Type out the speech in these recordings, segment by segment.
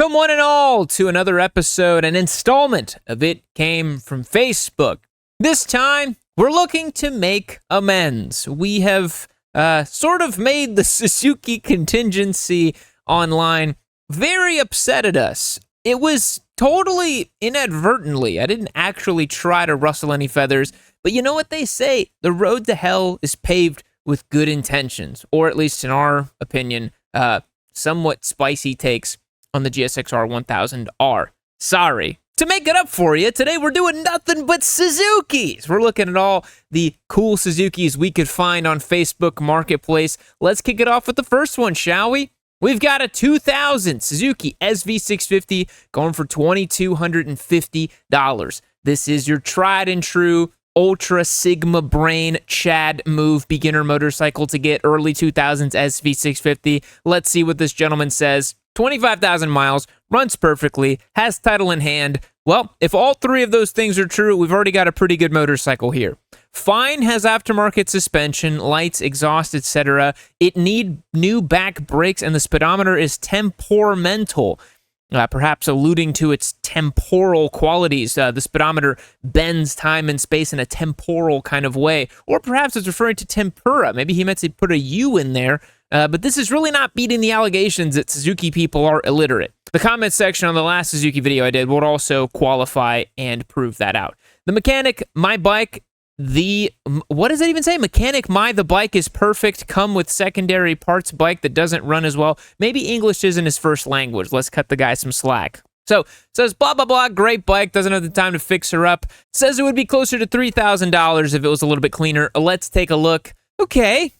Welcome one and all to another episode, an installment of It Came From Facebook. This time, we're looking to make amends. We have sort of made the Suzuki contingency online very upset at us. It was totally inadvertently. I didn't actually try to rustle any feathers, but you know what they say? The road to hell is paved with good intentions, or at least in our opinion, somewhat spicy takes on the GSX-R 1000R. Sorry. To make it up for you, today we're doing nothing but Suzukis. We're looking at all the cool Suzukis we could find on Facebook Marketplace. Let's kick it off with the first one, shall we? We've got a 2000 Suzuki SV650 going for $2,250. This is your tried and true Ultra Sigma Brain Chad move beginner motorcycle to get early 2000s SV650. Let's see what this gentleman says. 25,000 miles, runs perfectly, has title in hand. Well, if all three of those things are true, we've already got a pretty good motorcycle here. Fine, has aftermarket suspension, lights, exhaust, etc. It need new back brakes, and the speedometer is temperamental. Perhaps alluding to its temporal qualities. The speedometer bends time and space in a temporal kind of way. Or perhaps it's referring to tempura. Maybe he meant to put a U in there. But this is really not beating the allegations that Suzuki people are illiterate. The comment section on the last Suzuki video I did would also qualify and prove that out. The mechanic, my bike, what does it even say? Mechanic, the bike is perfect, come with secondary parts bike that doesn't run as well. Maybe English isn't his first language. Let's cut the guy some slack. So, says blah, blah, blah, great bike, doesn't have the time to fix her up. Says it would be closer to $3,000 if it was a little bit cleaner. Let's take a look. Okay.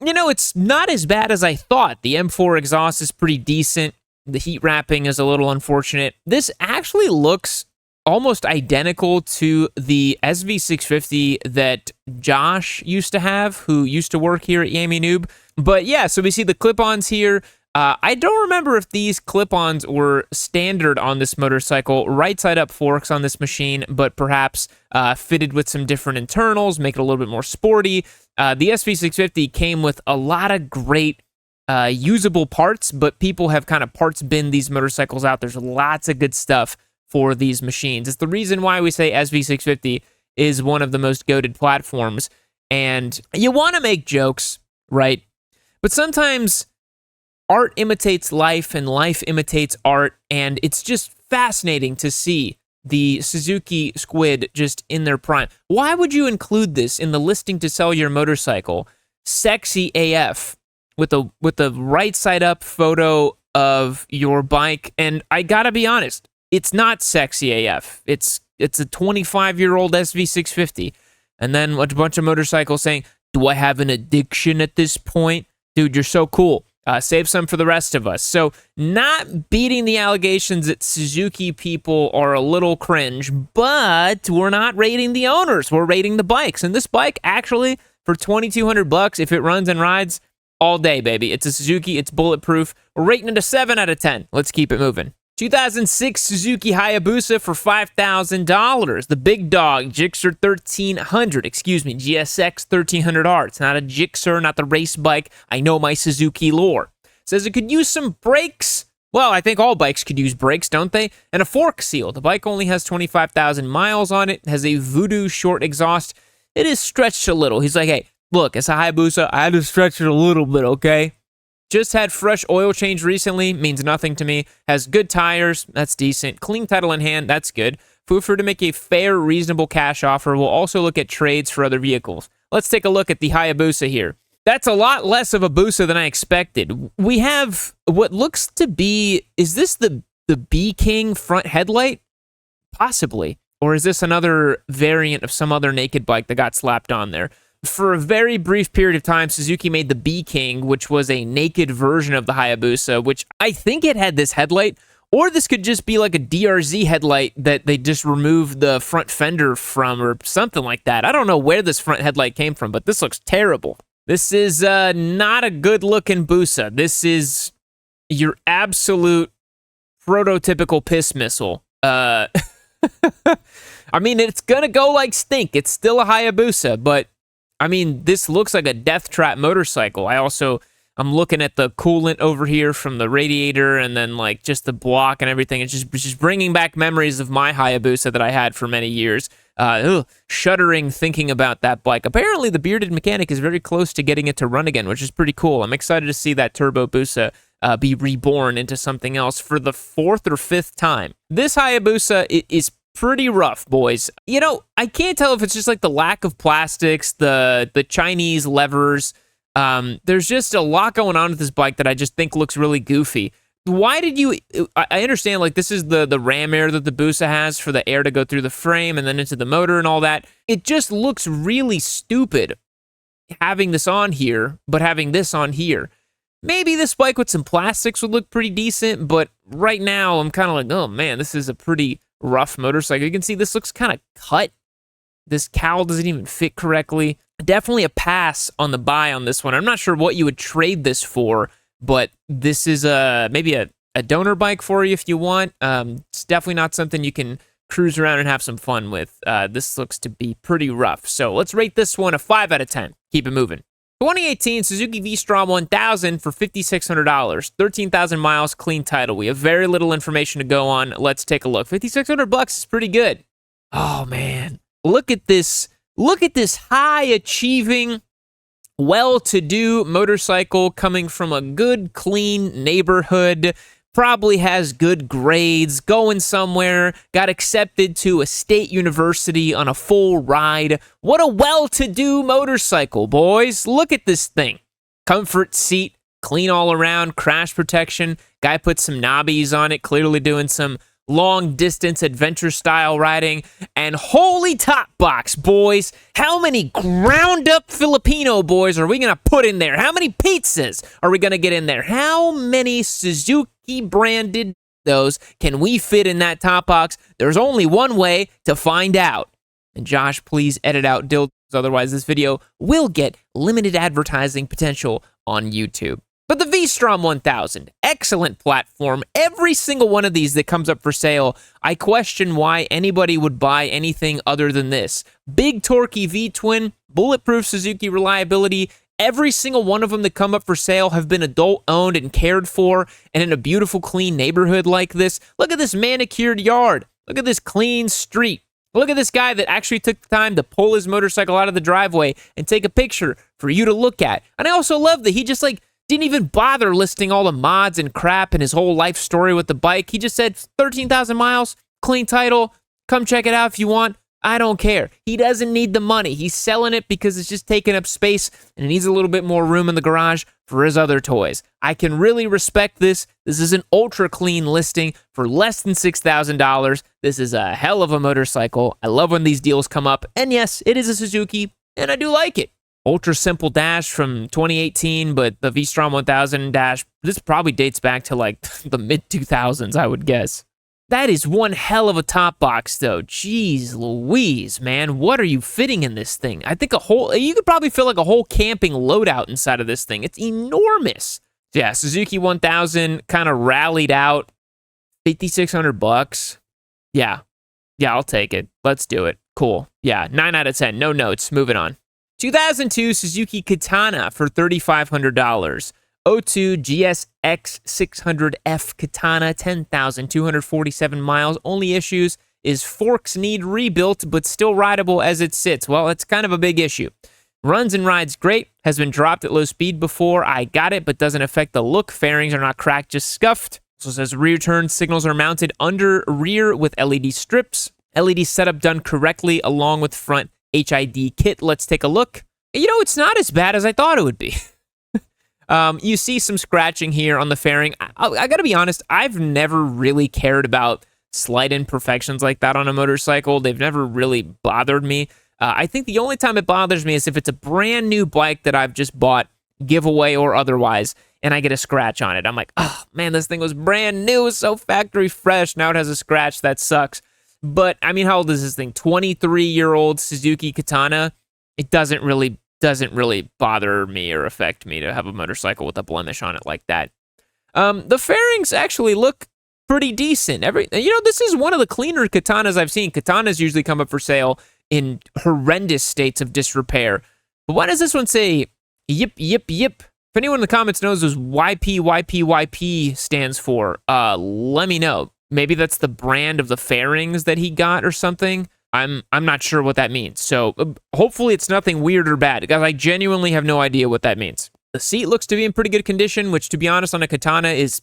You know, it's not as bad as I thought. The M4 exhaust is pretty decent. The heat wrapping is a little unfortunate. This actually looks almost identical to the SV650 that Josh used to have, who used to work here at Yami Noob. But yeah, so we see the clip-ons here. I don't remember if these clip-ons were standard on this motorcycle. Right side up forks on this machine, but perhaps fitted with some different internals, make it a little bit more sporty. The SV650 came with a lot of great usable parts, but people have kind of parts binned these motorcycles out. There's lots of good stuff for these machines. It's the reason why we say SV650 is one of the most goated platforms. And you want to make jokes, right? But sometimes art imitates life and life imitates art, and it's just fascinating to see the Suzuki Squid just in their prime. Why would you include this in the listing to sell your motorcycle? Sexy AF with a right side up photo of your bike, and I gotta be honest, it's not sexy AF. It's a 25-year-old SV650, and then a bunch of motorcycles saying, "Do I have an addiction at this point?" Dude, you're so cool. Save some for the rest of us. So not beating the allegations that Suzuki people are a little cringe, but we're not rating the owners. We're rating the bikes. And this bike, actually, for $2,200, if it runs and rides all day, baby. It's a Suzuki. It's bulletproof. We're rating it a 7 out of 10. Let's keep it moving. 2006 Suzuki Hayabusa for $5,000. The big dog, GSX 1300R. It's not a Gixxer, not the race bike. I know my Suzuki lore. Says it could use some brakes. Well, I think all bikes could use brakes, don't they? And a fork seal. The bike only has 25,000 miles on it. Has a Voodoo short exhaust. It is stretched a little. He's like, hey, look, it's a Hayabusa. I had to stretch it a little bit, okay? Just had fresh oil change recently, means nothing to me. Has good tires, that's decent. Clean title in hand, that's good. Feel free to make a fair, reasonable cash offer. We'll also look at trades for other vehicles. Let's take a look at the Hayabusa here. That's a lot less of a Busa than I expected. We have what looks to be, is this the B-King front headlight? Possibly. Or is this another variant of some other naked bike that got slapped on there? For a very brief period of time, Suzuki made the B-King, which was a naked version of the Hayabusa, which I think it had this headlight, or this could just be like a DRZ headlight that they just removed the front fender from or something like that. I don't know where this front headlight came from, but this looks terrible. This is not a good-looking Busa. This is your absolute prototypical piss missile. I mean, it's gonna go like stink. It's still a Hayabusa, but I mean, this looks like a death trap motorcycle. I also I'm looking at the coolant over here from the radiator, and then like just the block and everything. It's just bringing back memories of my Hayabusa that I had for many years. Shuddering thinking about that bike. Apparently, the bearded mechanic is very close to getting it to run again, which is pretty cool. I'm excited to see that Turbo Busa be reborn into something else for the 4th or 5th time. This Hayabusa is pretty rough, boys. You know, I can't tell if it's just like the lack of plastics, the Chinese levers. There's just a lot going on with this bike that I just think looks really goofy. Why did you... I understand, like, this is the ram air that the Busa has for the air to go through the frame and then into the motor and all that. It just looks really stupid having this on here, but having this on here. Maybe this bike with some plastics would look pretty decent, but right now I'm kind of like, oh man, this is a pretty rough motorcycle. You can see this looks kind of cut. This cowl doesn't even fit correctly. Definitely a pass on the buy on this one. I'm not sure what you would trade this for, but this is maybe a donor bike for you if you want. It's definitely not something you can cruise around and have some fun with. This looks to be pretty rough. So let's rate this one a 5 out of 10. Keep it moving. 2018 Suzuki V-Strom 1000 for $5,600. 13,000 miles, clean title. We have very little information to go on. Let's take a look. $5,600 is pretty good. Oh man, look at this. Look at this high-achieving, well-to-do motorcycle coming from a good, clean neighborhood. Probably has good grades, going somewhere, got accepted to a state university on a full ride. What a well-to-do motorcycle, boys. Look at this thing. Comfort seat, clean all around, crash protection. Guy put some knobbies on it, clearly doing some long-distance adventure-style riding. And holy top box, boys. How many ground-up Filipino boys are we going to put in there? How many pizzas are we going to get in there? How many Suzuki-branded those can we fit in that top box? There's only one way to find out. And Josh, please edit out dildos, otherwise this video will get limited advertising potential on YouTube. But the V-Strom 1000, excellent platform. Every single one of these that comes up for sale, I question why anybody would buy anything other than this. Big torquey V-twin, bulletproof Suzuki reliability. Every single one of them that come up for sale have been adult-owned and cared for, and in a beautiful, clean neighborhood like this. Look at this manicured yard. Look at this clean street. Look at this guy that actually took the time to pull his motorcycle out of the driveway and take a picture for you to look at. And I also love that he just, like, didn't even bother listing all the mods and crap and his whole life story with the bike. He just said 13,000 miles, clean title, come check it out if you want. I don't care. He doesn't need the money. He's selling it because it's just taking up space and he needs a little bit more room in the garage for his other toys. I can really respect this. This is an ultra clean listing for less than $6,000. This is a hell of a motorcycle. I love when these deals come up. And yes, it is a Suzuki and I do like it. Ultra simple dash from 2018, but the V-Strom 1000 dash, this probably dates back to like the mid-2000s, I would guess. That is one hell of a top box, though. Jeez Louise, man. What are you fitting in this thing? I think you could probably feel like a whole camping loadout inside of this thing. It's enormous. Yeah, Suzuki 1000 kind of rallied out. $5,600. Yeah, I'll take it. Let's do it. Cool. Yeah, 9 out of 10. No notes. Moving on. 2002 Suzuki Katana for $3,500. 02 GSX 600F Katana, 10,247 miles. Only issues is forks need rebuilt, but still rideable as it sits. Well, it's kind of a big issue. Runs and rides great. Has been dropped at low speed before. I got it, but doesn't affect the look. Fairings are not cracked, just scuffed. So it says rear turn signals are mounted under rear with LED strips. LED setup done correctly along with front HID kit. Let's take a look. You know, it's not as bad as I thought it would be. You see some scratching here on the fairing. I gotta be honest, I've never really cared about slight imperfections like that on a motorcycle. They've never really bothered me. I think the only time it bothers me is if it's a brand new bike that I've just bought, giveaway or otherwise, and I get a scratch on it. I'm like, oh man, this thing was brand new, so factory fresh. Now it has a scratch. That sucks. But I mean, how old is this thing? 23-year-old Suzuki Katana. It doesn't really bother me or affect me to have a motorcycle with a blemish on it like that. The fairings actually look pretty decent. This is one of the cleaner Katanas I've seen. Katanas usually come up for sale in horrendous states of disrepair. But why does this one say, yip, yip, yip, If anyone in the comments knows what YP stands for, let me know. Maybe that's the brand of the fairings that he got or something. I'm not sure what that means. So hopefully it's nothing weird or bad, because I genuinely have no idea what that means. The seat looks to be in pretty good condition, which, to be honest, on a Katana is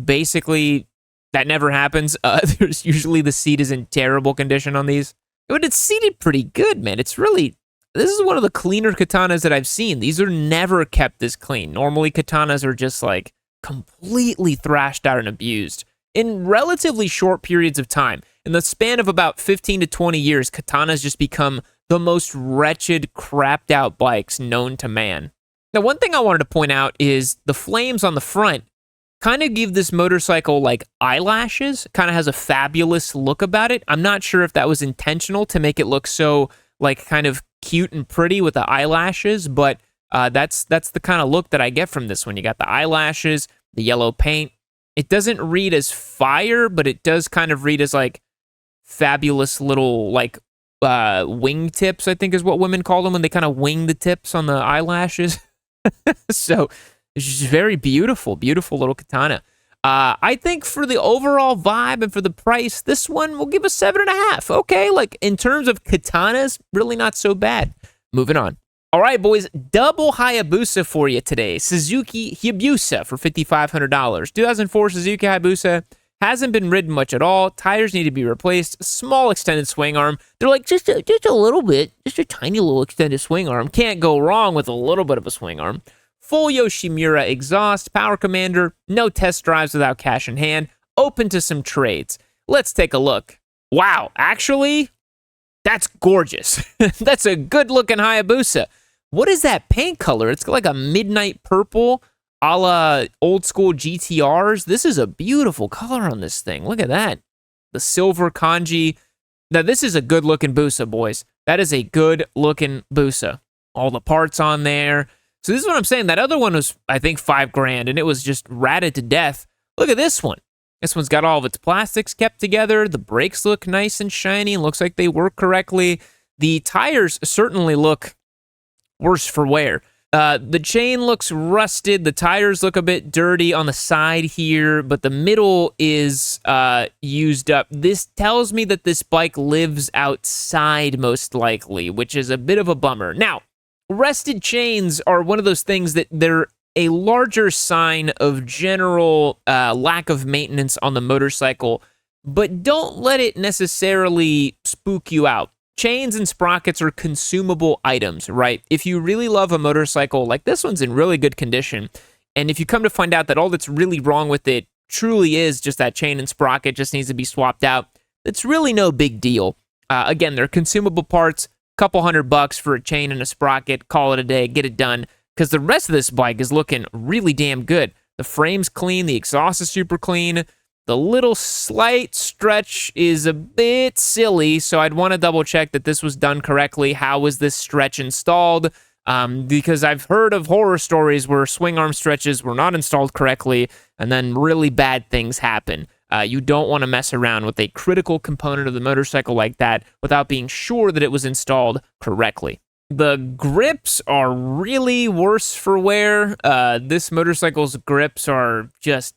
basically, that never happens. There's usually the seat is in terrible condition on these. But it's seated pretty good, man. It's really, this is one of the cleaner Katanas that I've seen. These are never kept this clean. Normally, Katanas are just like completely thrashed out and abused in relatively short periods of time. In the span of about 15 to 20 years, Katanas just become the most wretched, crapped out bikes known to man. Now, one thing I wanted to point out is the flames on the front kind of give this motorcycle like eyelashes, kind of has a fabulous look about it. I'm not sure if that was intentional to make it look so like kind of cute and pretty with the eyelashes, but that's the kind of look that I get from this one. You got the eyelashes, the yellow paint. It doesn't read as fire, but it does kind of read as like fabulous little like wing tips, I think is what women call them when they kind of wing the tips on the eyelashes. So it's just very beautiful, beautiful little Katana. I think for the overall vibe and for the price, this one will give a 7.5. Okay, like in terms of Katanas, really not so bad. Moving on. All right, boys, double Hayabusa for you today. Suzuki Hayabusa for $5,500. 2004 Suzuki Hayabusa hasn't been ridden much at all. Tires need to be replaced. Small extended swing arm. They're like just a little bit, just a tiny little extended swing arm. Can't go wrong with a little bit of a swing arm. Full Yoshimura exhaust, power commander, no test drives without cash in hand, open to some trades. Let's take a look. Wow, actually, that's gorgeous. That's a good-looking Hayabusa. What is that paint color? It's like a midnight purple a la old-school GTRs. This is a beautiful color on this thing. Look at that. The silver kanji. Now, this is a good-looking Busa, boys. That is a good-looking Busa. All the parts on there. So this is what I'm saying. That other one was, I think, $5,000, and it was just ratted to death. Look at this one. This one's got all of its plastics kept together. The brakes look nice and shiny and looks like they work correctly. The tires certainly look worse for wear. The chain looks rusted. The tires look a bit dirty on the side here, but the middle is used up. This tells me that this bike lives outside most likely, which is a bit of a bummer. Now, rusted chains are one of those things that they're a larger sign of general lack of maintenance on the motorcycle, but don't let it necessarily spook you out. Chains and sprockets are consumable items, right? If you really love a motorcycle, like this one's in really good condition, and if you come to find out that all that's really wrong with it truly is just that chain and sprocket just needs to be swapped out, it's really no big deal. Again, they're consumable parts, couple $100 for a chain and a sprocket, call it a day, get it done, because the rest of this bike is looking really damn good. The frame's clean, the exhaust is super clean, the little slight stretch is a bit silly, so I'd want to double check that this was done correctly. How was this stretch installed? Because I've heard of horror stories where swing arm stretches were not installed correctly, and then really bad things happen. You don't want to mess around with a critical component of the motorcycle like that without being sure that it was installed correctly. The grips are really worse for wear. This motorcycle's grips are just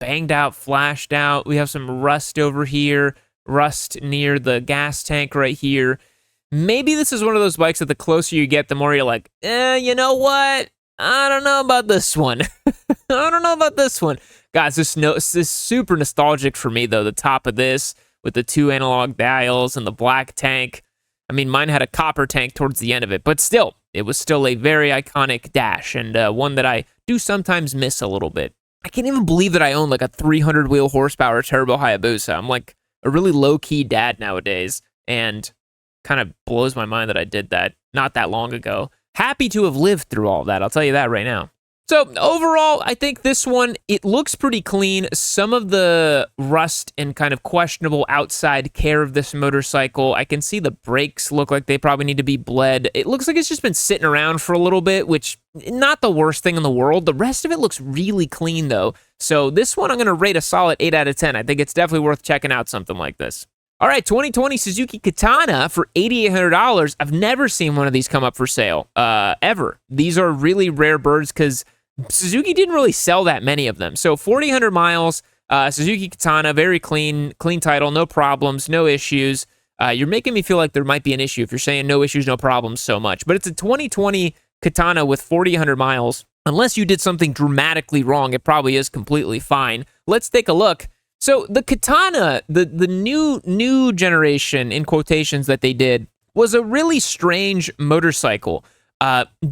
banged out, flashed out. We have some rust over here, rust near the gas tank right here. Maybe this is one of those bikes that the closer you get, the more you're like, you know what? I don't know about this one. I don't know about this one. Guys, this is super nostalgic for me, though. The top of this with the 2 analog dials and the black tank. I mean, mine had a copper tank towards the end of it, but still, it was still a very iconic dash and one that I do sometimes miss a little bit. I can't even believe that I own like a 300 wheel horsepower Turbo Hayabusa. I'm like a really low-key dad nowadays, and kind of blows my mind that I did that not that long ago. Happy to have lived through all that, I'll tell you that right now. So overall, I think this one, it looks pretty clean. Some of the rust and kind of questionable outside care of this motorcycle, I can see the brakes look like they probably need to be bled. It looks like it's just been sitting around for a little bit, which not the worst thing in the world. The rest of it looks really clean though. So this one I'm going to rate a solid 8 out of 10. I think it's definitely worth checking out something like this. All right, 2020 Suzuki Katana for $8,800. I've never seen one of these come up for sale, ever. These are really rare birds because Suzuki didn't really sell that many of them. So 4,800 miles, Suzuki Katana, very clean title, no problems, no issues. You're making me feel like there might be an issue if you're saying no issues, no problems so much. But it's a 2020 Katana with 4,800 miles. Unless you did something dramatically wrong, it probably is completely fine. Let's take a look. So the Katana, the new generation, in quotations, that they did, was a really strange motorcycle.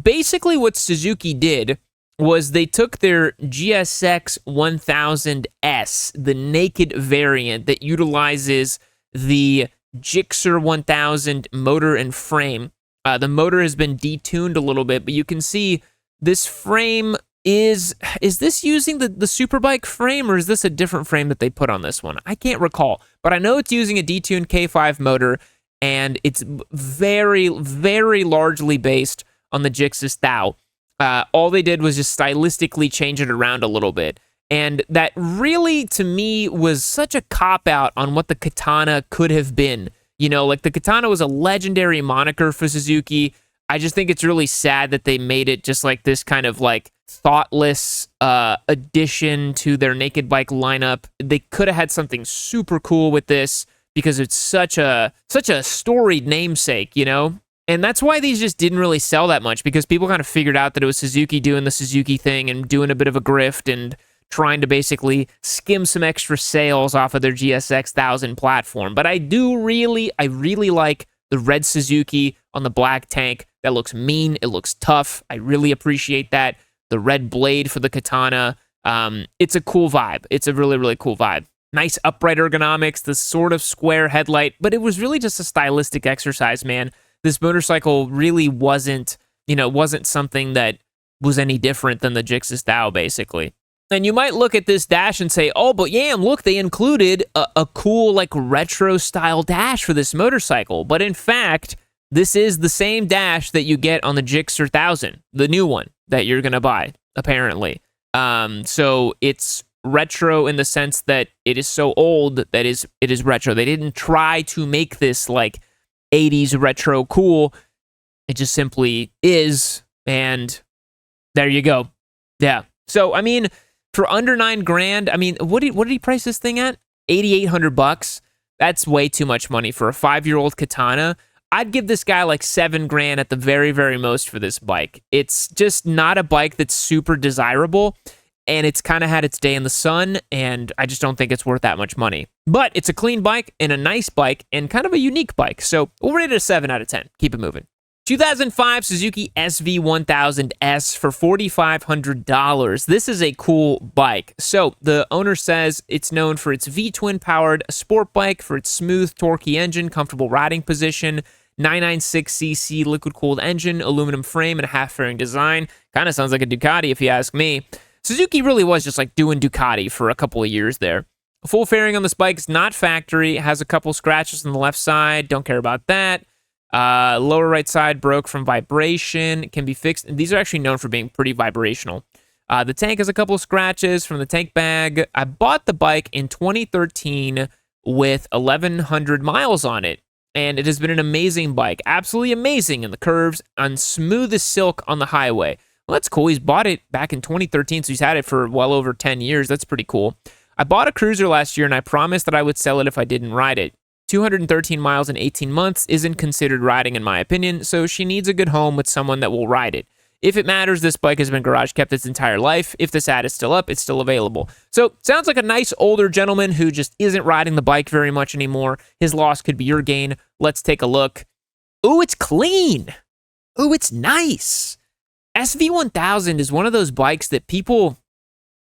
Basically what Suzuki did was they took their GSX 1000S, the naked variant that utilizes the Gixxer 1000 motor and frame. The motor has been detuned a little bit, but you can see this frame is this using the Superbike frame, or is this a different frame that they put on this one? I can't recall, but I know it's using a detuned K5 motor, and it's very, very largely based on the Gixxer Thou. All they did was just stylistically change it around a little bit. And that really, to me, was such a cop-out on what the Katana could have been. You know, like the Katana was a legendary moniker for Suzuki. I just think it's really sad that they made it just like this kind of like thoughtless addition to their naked bike lineup. They could have had something super cool with this because it's such a storied namesake, you know? And that's why these just didn't really sell that much, because people kind of figured out that it was Suzuki doing the Suzuki thing and doing a bit of a grift and trying to basically skim some extra sales off of their GSX 1000 platform. But I really like the red Suzuki on the black tank. That looks mean. It looks tough. I really appreciate that. The red blade for the Katana. It's a cool vibe. It's a really, really cool vibe. Nice upright ergonomics, the sort of square headlight, but it was really just a stylistic exercise, man. This motorcycle really wasn't something that was any different than the Gixxer Thou, basically. And you might look at this dash and say, oh, but yeah, look, they included a cool, like, retro-style dash for this motorcycle. But in fact, this is the same dash that you get on the Gixxer 1000, the new one that you're going to buy, apparently. So it's retro in the sense that it is so old that it is retro. They didn't try to make this, like, 80s retro cool. It just simply is, and there you go. Yeah. So, I mean, for under $9,000, I mean, what did he price this thing at? $8,800. That's way too much money for a 5-year-old Katana. I'd give this guy like $7,000 at the very, very most for this bike. It's just not a bike that's super desirable, and it's kind of had its day in the sun, and I just don't think it's worth that much money. But it's a clean bike and a nice bike and kind of a unique bike. So we'll rate it a 7 out of 10. Keep it moving. 2005 Suzuki SV1000S for $4,500. This is a cool bike. So the owner says it's known for its V-twin powered sport bike, for its smooth, torquey engine, comfortable riding position, 996cc liquid-cooled engine, aluminum frame, and a half-fairing design. Kind of sounds like a Ducati if you ask me. Suzuki really was just like doing Ducati for a couple of years there. Full fairing on this bike is not factory. It has a couple scratches on the left side. Don't care about that. Lower right side broke from vibration. It can be fixed. These are actually known for being pretty vibrational. The tank has a couple of scratches from the tank bag. I bought the bike in 2013 with 1,100 miles on it, and it has been an amazing bike. Absolutely amazing in the curves, and smooth as silk on the highway. Well, that's cool. He's bought it back in 2013, so he's had it for well over 10 years. That's pretty cool. I bought a cruiser last year, and I promised that I would sell it if I didn't ride it. 213 miles in 18 months isn't considered riding in my opinion, so she needs a good home with someone that will ride it. If it matters, this bike has been garage kept its entire life. If this ad is still up, it's still available. So, sounds like a nice older gentleman who just isn't riding the bike very much anymore. His loss could be your gain. Let's take a look. Ooh, it's clean. Ooh, it's nice. SV1000 is one of those bikes that people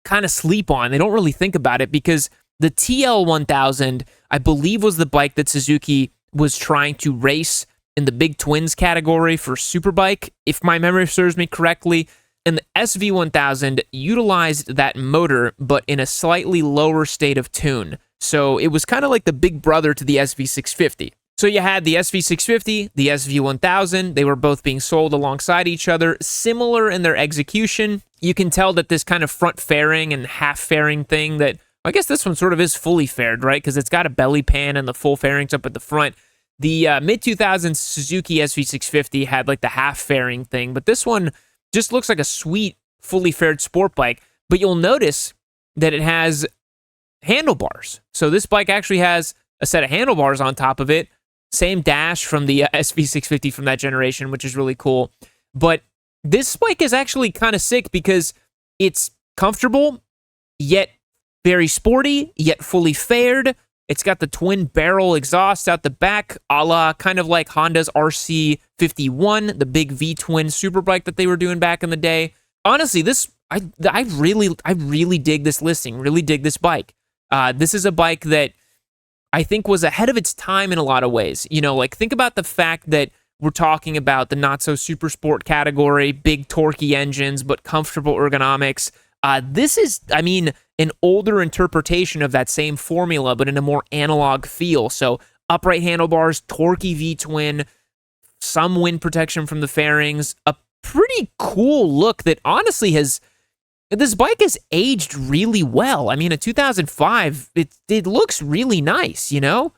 kind of sleep on. They don't really think about it because the TL1000, I believe, was the bike that Suzuki was trying to race in the Big Twins category for Superbike, if my memory serves me correctly. And the SV1000 utilized that motor, but in a slightly lower state of tune. So it was kind of like the big brother to the SV650. So you had the SV650, the SV1000. They were both being sold alongside each other, similar in their execution. You can tell that this kind of front fairing and half fairing thing that, I guess this one sort of is fully faired, right? Because it's got a belly pan and the full fairings up at the front. The mid-2000s Suzuki SV650 had like the half fairing thing, but this one just looks like a sweet fully fared sport bike, but you'll notice that it has handlebars. So this bike actually has a set of handlebars on top of it. Same dash from the SV650 from that generation, which is really cool. But this bike is actually kind of sick because it's comfortable, yet very sporty, yet fully fared. It's got the twin barrel exhaust out the back, a la kind of like Honda's RC51, the big V-twin superbike that they were doing back in the day. Honestly, I really dig this listing, really dig this bike. This is a bike that I think was ahead of its time in a lot of ways. You know, like think about the fact that we're talking about the not so super sport category, big torquey engines, but comfortable ergonomics. This is, I mean, an older interpretation of that same formula, but in a more analog feel. So upright handlebars, torquey V-twin, some wind protection from the fairings, a pretty cool look that honestly this bike has aged really well. I mean, in 2005, it looks really nice, you know?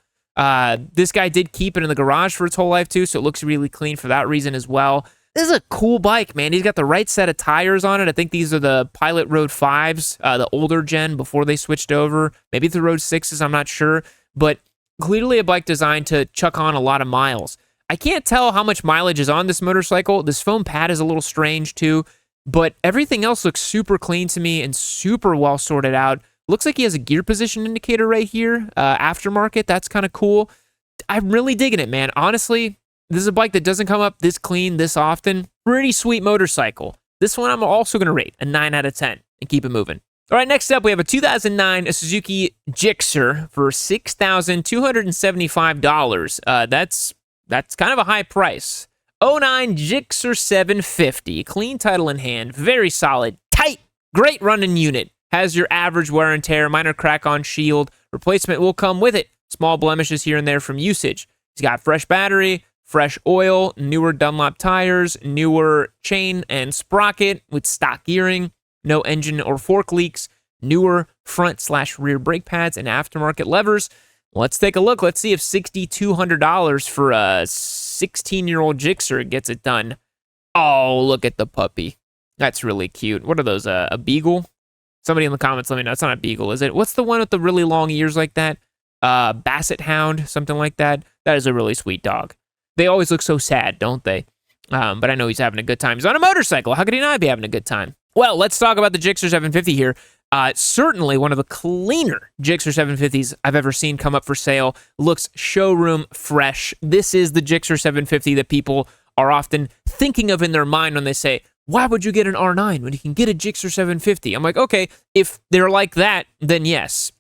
This guy did keep it in the garage for its whole life too, so it looks really clean for that reason as well. This is a cool bike, man. He's got the right set of tires on it. I think these are the Pilot Road 5s, the older gen before they switched over. Maybe it's the Road 6s, I'm not sure. But clearly a bike designed to chuck on a lot of miles. I can't tell how much mileage is on this motorcycle. This foam pad is a little strange too, but everything else looks super clean to me and super well sorted out. Looks like he has a gear position indicator right here, aftermarket. That's kind of cool. I'm really digging it, man. Honestly, this is a bike that doesn't come up this clean this often. Pretty sweet motorcycle. This one I'm also going to rate a 9 out of 10 and keep it moving. All right, next up, we have a 2009 Suzuki Gixxer for $6,275. That's kind of a high price. '09 Gixxer 750. Clean title in hand. Very solid. Tight. Great running unit. Has your average wear and tear. Minor crack on shield. Replacement will come with it. Small blemishes here and there from usage. He's got fresh battery, fresh oil, newer Dunlop tires, newer chain and sprocket with stock gearing, no engine or fork leaks, newer front/rear brake pads, and aftermarket levers. Let's take a look. Let's see if $6,200 for a 16-year-old Gixxer gets it done. Oh, look at the puppy. That's really cute. What are those, a beagle? Somebody in the comments let me know. It's not a beagle, is it? What's the one with the really long ears like that? Basset Hound, something like that. That is a really sweet dog. They always look so sad, don't they? But I know he's having a good time. He's on a motorcycle. How could he not be having a good time? Well, let's talk about the Gixxer 750 here. Certainly one of the cleaner Gixxer 750s I've ever seen come up for sale. Looks showroom fresh. This is the Gixxer 750 that people are often thinking of in their mind when they say, why would you get an R9 when you can get a Gixxer 750? I'm like, okay, if they're like that, then yes.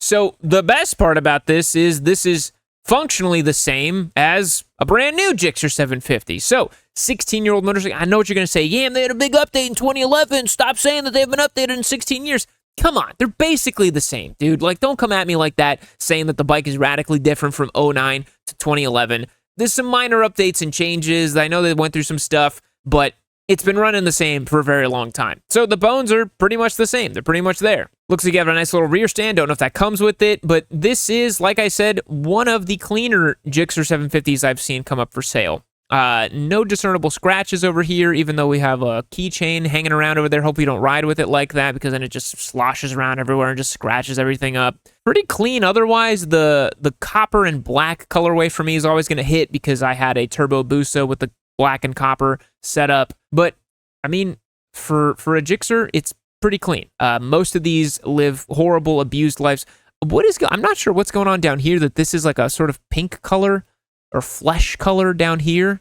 So the best part about this is functionally the same as a brand new Gixxer 750. So 16-year-old motorcycle. I know what you're going to say. Yeah, they had a big update in 2011. Stop saying that they've been updated in 16 years. Come on, they're basically the same, dude. Like, don't come at me like that saying that the bike is radically different from 09 to 2011. There's some minor updates and changes. I know they went through some stuff, but it's been running the same for a very long time. So the bones are pretty much the same. They're pretty much there. Looks like you have a nice little rear stand. Don't know if that comes with it, but this is, like I said, one of the cleaner Gixxer 750s I've seen come up for sale. No discernible scratches over here, even though we have a keychain hanging around over there. Hope you don't ride with it like that, because then it just sloshes around everywhere and just scratches everything up. Pretty clean otherwise. The copper and black colorway for me is always going to hit because I had a Turbo Hayabusa with the black and copper setup. But, I mean, for a Gixxer, it's pretty clean. Most of these live horrible, abused lives. I'm not sure what's going on down here, that this is like a sort of pink color or flesh color down here.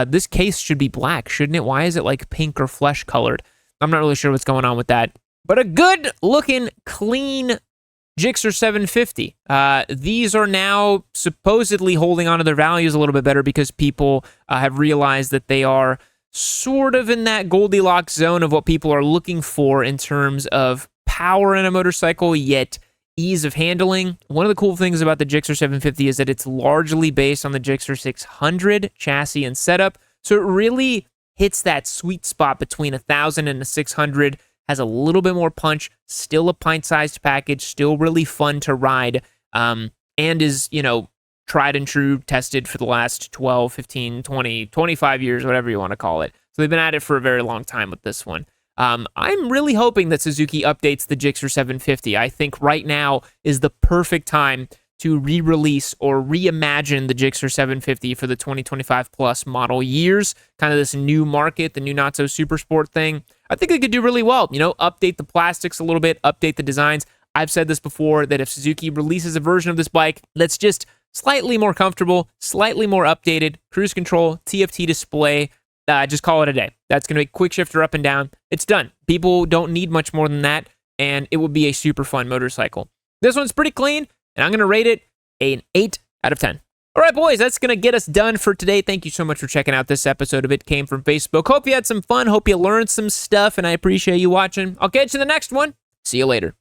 This case should be black, shouldn't it? Why is it like pink or flesh colored? I'm not really sure what's going on with that. But a good looking, clean Gixxer 750. These are now supposedly holding on to their values a little bit better because people have realized that they are sort of in that Goldilocks zone of what people are looking for in terms of power in a motorcycle, yet ease of handling. One of the cool things about the Gixxer 750 is that it's largely based on the Gixxer 600 chassis and setup, so it really hits that sweet spot between 1,000 and a 600, has a little bit more punch, still a pint-sized package, still really fun to ride, and is, tried and true, tested for the last 12, 15, 20, 25 years, whatever you want to call it. So they've been at it for a very long time with this one. I'm really hoping that Suzuki updates the Gixxer 750. I think right now is the perfect time to re-release or reimagine the Gixxer 750 for the 2025 plus model years, kind of this new market, the new not so super sport thing. I think it could do really well, update the plastics a little bit, update the designs. I've said this before, that if Suzuki releases a version of this bike that's just slightly more comfortable, slightly more updated, cruise control, TFT display, just call it a day. That's going to make quick shifter up and down. It's done. People don't need much more than that, and it would be a super fun motorcycle. This one's pretty clean, and I'm going to rate it an 8 out of 10. All right, boys, that's going to get us done for today. Thank you so much for checking out this episode of It Came From Facebook. Hope you had some fun. Hope you learned some stuff, and I appreciate you watching. I'll catch you in the next one. See you later.